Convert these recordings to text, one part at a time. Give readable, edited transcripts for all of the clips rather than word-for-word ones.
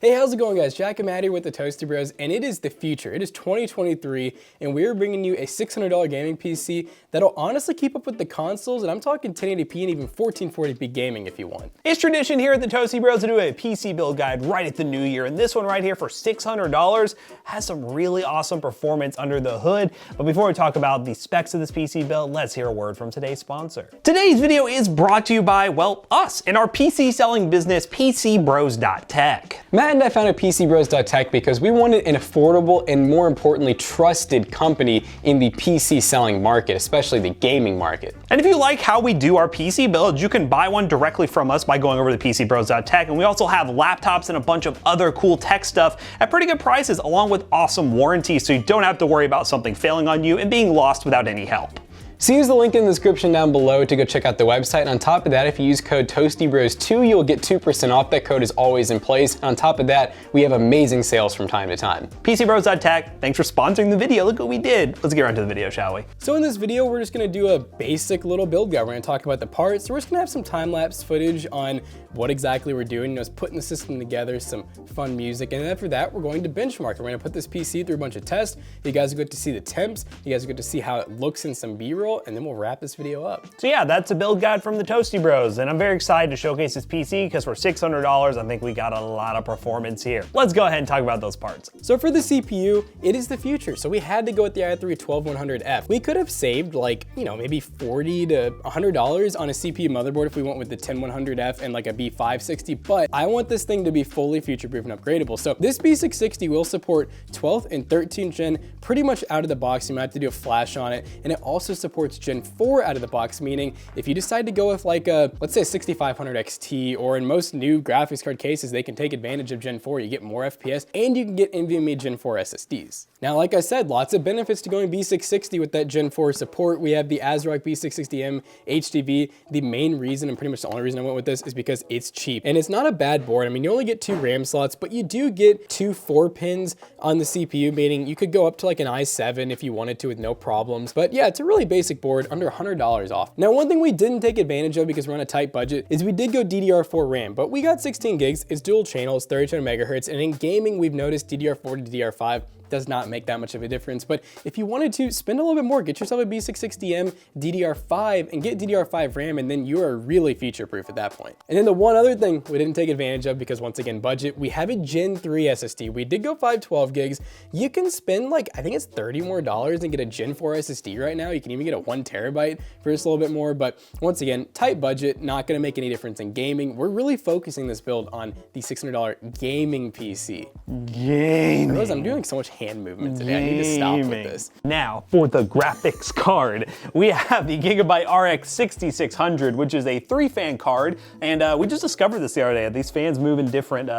Hey, how's it going, guys? Jack and Matt here with the Toasty Bros, and it is the future. It is 2023, and we're bringing you a $600 gaming PC that'll honestly keep up with the consoles, and I'm talking 1080p and even 1440p gaming if you want. It's tradition here at the Toasty Bros to do a PC build guide right at the new year, and this one right here for $600 has some really awesome performance under the hood. But before we talk about the specs of this PC build, let's hear a word from today's sponsor. Today's video is brought to you by, well, us and our PC selling business, PCBros.Tech. Matt and I founded PCBros.Tech because we wanted an affordable and, more importantly, trusted company in the PC selling market, especially the gaming market. And if you like how we do our PC builds, you can buy one directly from us by going over to PCBros.Tech. And we also have laptops and a bunch of other cool tech stuff at pretty good prices, along with awesome warranties, so you don't have to worry about something failing on you and being lost without any help. So use the link in the description down below to go check out the website. And on top of that, if you use code TOASTYBROS2, you'll get 2% off. That code is always in place. And on top of that, we have amazing sales from time to time. PCBros.Tech, thanks for sponsoring the video. Look what we did. Let's get right into the video, shall we? So in this video, we're just gonna do a basic little build guide. We're gonna talk about the parts. So we're just gonna have some time-lapse footage on what exactly we're doing, you know, putting the system together, some fun music. And then after that, we're going to benchmark. We're gonna put this PC through a bunch of tests. You guys will get to see the temps. You guys will get to see how it looks in some B-roll, and then we'll wrap this video up. So yeah, that's a build guide from the Toasty Bros, and I'm very excited to showcase this PC because for $600, I think we got a lot of performance here. Let's go ahead and talk about those parts. So for the CPU, it is the future. So we had to go with the i3-12100F. We could have saved like, you know, maybe $40 to $100 on a CPU motherboard if we went with the 10100F and like a B560, but I want this thing to be fully future-proof and upgradable. So this B660 will support 12th and 13th gen pretty much out of the box. You might have to do a flash on it, and it also supports Gen 4 out of the box, meaning if you decide to go with like a, let's say a 6500 XT, or in most new graphics card cases, they can take advantage of Gen 4. You get more FPS and you can get NVMe Gen 4 SSDs. Now, like I said, lots of benefits to going B660 with that Gen 4 support. We have the ASRock B660M HDV. The main reason, and pretty much the only reason I went with this, is because it's cheap. And it's not a bad board. I mean, you only get 2 RAM slots, but you do get 2 4-pins on the CPU, meaning you could go up to like an i7 if you wanted to with no problems. But yeah, it's a really basic board, under $100 off. Now, one thing we didn't take advantage of because we're on a tight budget is we did go DDR4 RAM, but we got 16 gigs, it's dual channels, 32 megahertz, and in gaming, we've noticed DDR4 to DDR5 does not make that much of a difference. But if you wanted to spend a little bit more, get yourself a B660M DDR5 and get DDR5 RAM, and then you are really feature-proof at that point. And then the one other thing we didn't take advantage of because, once again, budget, we have a Gen 3 SSD. We did go 512 gigs. You can spend like, I think it's $30 more and get a Gen 4 SSD right now. You can even get a 1 terabyte for just a little bit more. But once again, tight budget, not gonna make any difference in gaming. We're really focusing this build on the $600 gaming PC. Gaming. I realize I'm doing so much hand movement today. I need to stop with this. Now, for the graphics card, we have the Gigabyte RX 6600, which is a 3-fan card. And we just discovered this the other day. These fans move in different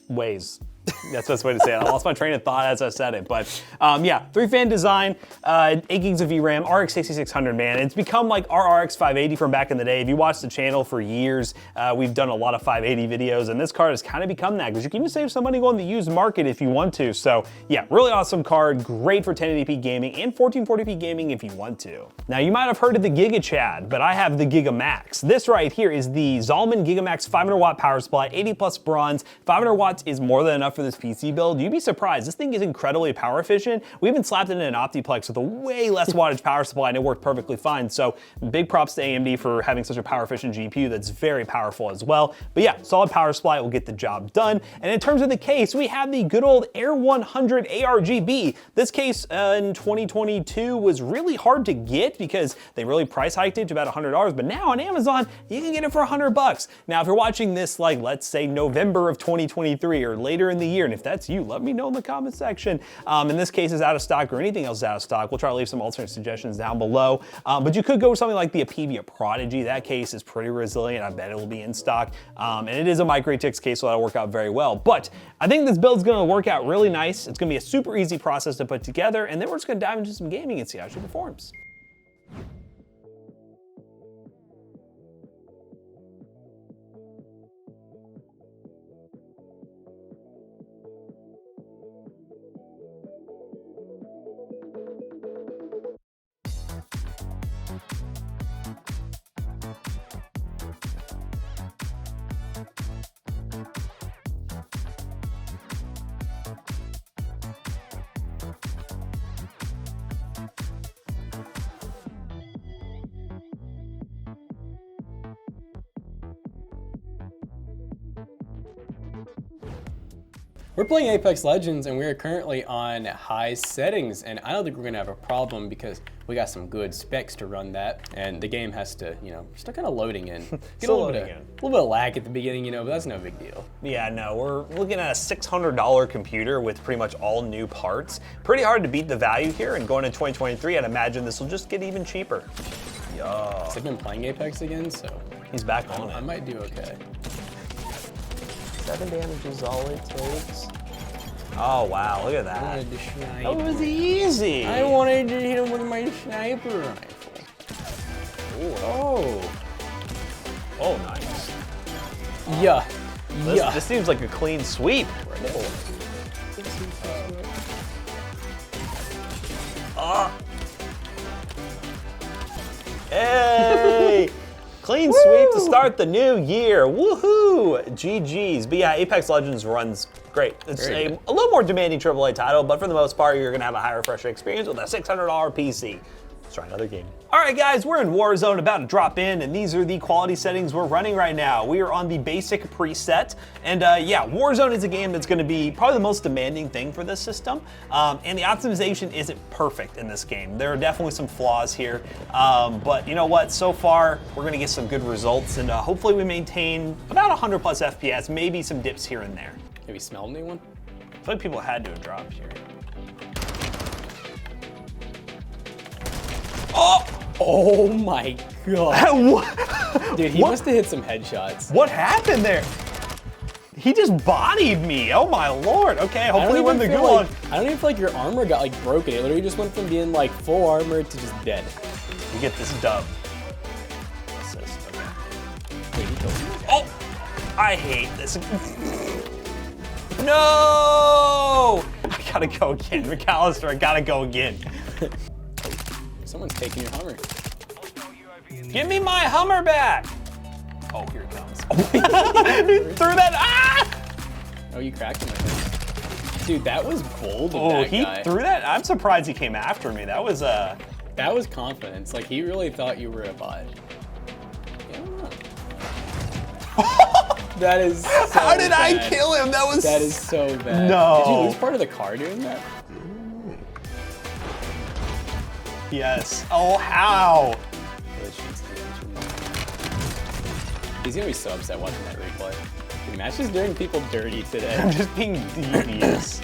ways. That's the best way to say it. I lost my train of thought as I said it, but yeah, 3-fan design, 8 gigs of VRAM, RX 6600, man. It's become like our RX 580 from back in the day. If you watch the channel for years, we've done a lot of 580 videos, and this card has kind of become that because you can even save some money going to the used market if you want to. So yeah, really awesome card, great for 1080p gaming and 1440p gaming if you want to. Now, you might have heard of the Giga Chad, but I have the Gigamax. This right here is the Zalman Gigamax 500 watt power supply, 80 plus bronze. 500 watts is more than enough for this PC build. You'd be surprised. This thing is incredibly power efficient. We even slapped it in an Optiplex with a way less wattage power supply, and it worked perfectly fine. So big props to AMD for having such a power efficient GPU that's very powerful as well. But yeah, solid power supply will get the job done. And in terms of the case, we have the good old Air 100 ARGB. This case in 2022 was really hard to get because they really price hiked it to about $100. But now on Amazon, you can get it for $100. Now, if you're watching this, like, let's say November of 2023 or later in the year, and if that's you, let me know in the comment section. In this case, is out of stock or anything else is out of stock, we'll try to leave some alternate suggestions down below. But you could go with something like the Apevia Prodigy. That case is pretty resilient. I bet it will be in stock. And it is a micro ATX case, so that'll work out very well. But I think this build's gonna work out really nice. It's gonna be a super easy process to put together, and then we're just gonna dive into some gaming and see how she performs. We're playing Apex Legends and we are currently on high settings, and I don't think we're gonna have a problem because we got some good specs to run that, and the game has to, you know, still kind of loading in. Get a little bit of lag at the beginning, you know, but that's no big deal. Yeah, no, we're looking at a $600 computer with pretty much all new parts. Pretty hard to beat the value here, and going into 2023, I'd imagine this will just get even cheaper. Yeah. I've been playing Apex again, so he's back on it. I might do okay. 7 damage is all it takes. Oh wow, look at that. I wanted to snipe. That was easy. I wanted to hit him with my sniper rifle. Ooh. Oh. Oh, nice. Yeah. This seems like a clean sweep. Hey! Clean sweep to start the new year. Woohoo! GG's. But yeah, Apex Legends runs great. It's a little more demanding AAA title, but for the most part, you're gonna have a high refresh rate experience with a $600 PC. Let's try another game. All right, guys, we're in Warzone, about to drop in, and these are the quality settings we're running right now. We are on the basic preset, and yeah, Warzone is a game that's gonna be probably the most demanding thing for this system, and the optimization isn't perfect in this game. There are definitely some flaws here, but you know what? So far, we're gonna get some good results, and hopefully we maintain about 100 plus FPS, maybe some dips here and there. Have you smelled anyone? I feel like people had to have dropped here. Oh! Oh my god. Dude, he must have hit some headshots. What happened there? He just bodied me. Oh my lord. Okay, hopefully when the gulag. I don't even feel like your armor got like broken. It literally just went from being like full armor to just dead. You get this dub. Assist. Okay. Wait, he killed you? Oh! I hate this. No! I gotta go again. McAllister, I gotta go again. Someone's taking your Hummer. Give me my Hummer back! Oh, here it comes. He threw that. Ah! Oh, you cracked him, I think. Dude, that was bold. Oh, he threw that? I'm surprised he came after me. That was That was confidence. Like, he really thought you were a bot. Yeah, I don't know. That is so How did bad. I kill him? That is so bad. No. Did you lose part of the car doing that? Yes. Oh, how? He's gonna be so upset watching that replay. Dude, Matt's just doing people dirty today. I'm just being devious.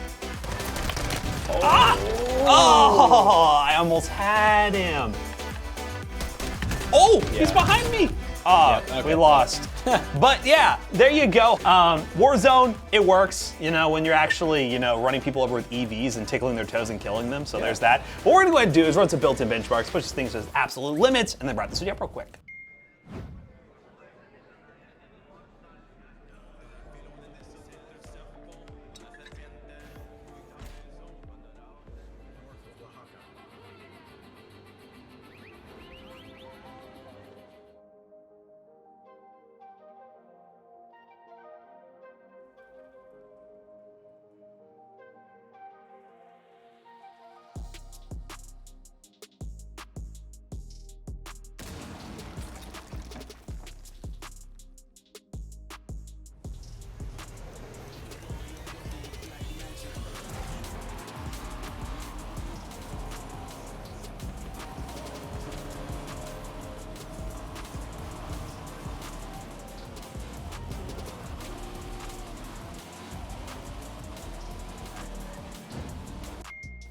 Oh, I almost had him. Oh, he's behind me. Okay, we lost. But yeah, there you go. Warzone, it works, you know, when you're actually, you know, running people over with EVs and tickling their toes and killing them, so there's that. What we're gonna go ahead and do is run some built-in benchmarks, push things to absolute limits, and then wrap this video up real quick.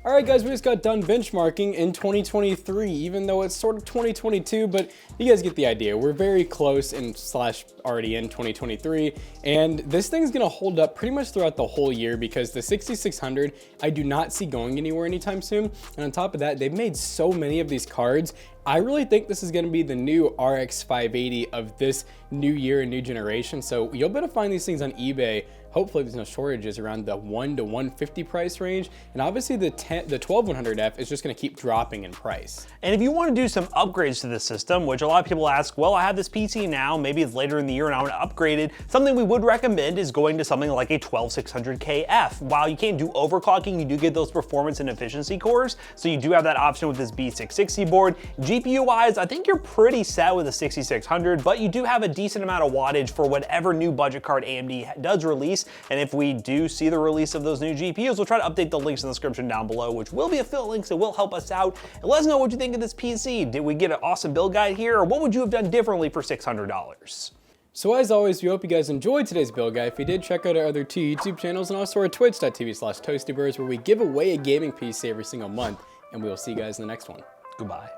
All right, guys, we just got done benchmarking in 2023, even though it's sort of 2022, but you guys get the idea. We're very close and slash already in 2023, and this thing's gonna hold up pretty much throughout the whole year because the 6600, I do not see going anywhere anytime soon. And on top of that, they've made so many of these cards. I really think this is gonna be the new RX 580 of this new year and new generation. So you'll be able to find these things on eBay. Hopefully there's no shortages around the 1 to 150 price range. And obviously the 12100F is just gonna keep dropping in price. And if you wanna do some upgrades to this system, which a lot of people ask, well, I have this PC now, maybe it's later in the year and I wanna upgrade it, something we would recommend is going to something like a 12600KF. While you can't do overclocking, you do get those performance and efficiency cores. So you do have that option with this B660 board. GPU wise, I think you're pretty set with a 6600, but you do have a decent amount of wattage for whatever new budget card AMD does release. release. And if we do see the release of those new GPUs, we'll try to update the links in the description down below, which will be affiliate links that will help us out. And let us know what you think of this PC. Did we get an awesome build guide here, or what would you have done differently for $600? So as always, we hope you guys enjoyed today's build guide. If you did, check out our other 2 YouTube channels and also our twitch.tv/toastybirds, where we give away a gaming PC every single month. And we will see you guys in the next one. Goodbye.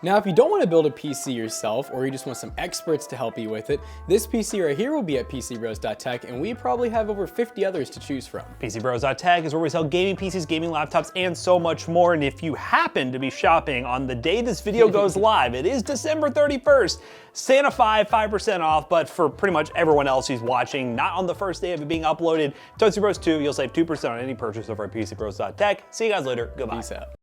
Now, if you don't want to build a PC yourself, or you just want some experts to help you with it, this PC right here will be at PCBros.tech, and we probably have over 50 others to choose from. PCBros.tech is where we sell gaming PCs, gaming laptops, and so much more. And if you happen to be shopping on the day this video goes live, it is December 31st, Santa 5% off, but for pretty much everyone else who's watching, not on the first day of it being uploaded, Toasty Bros 2, you'll save 2% on any purchase over at PCBros.tech. See you guys later. Goodbye. Peace out.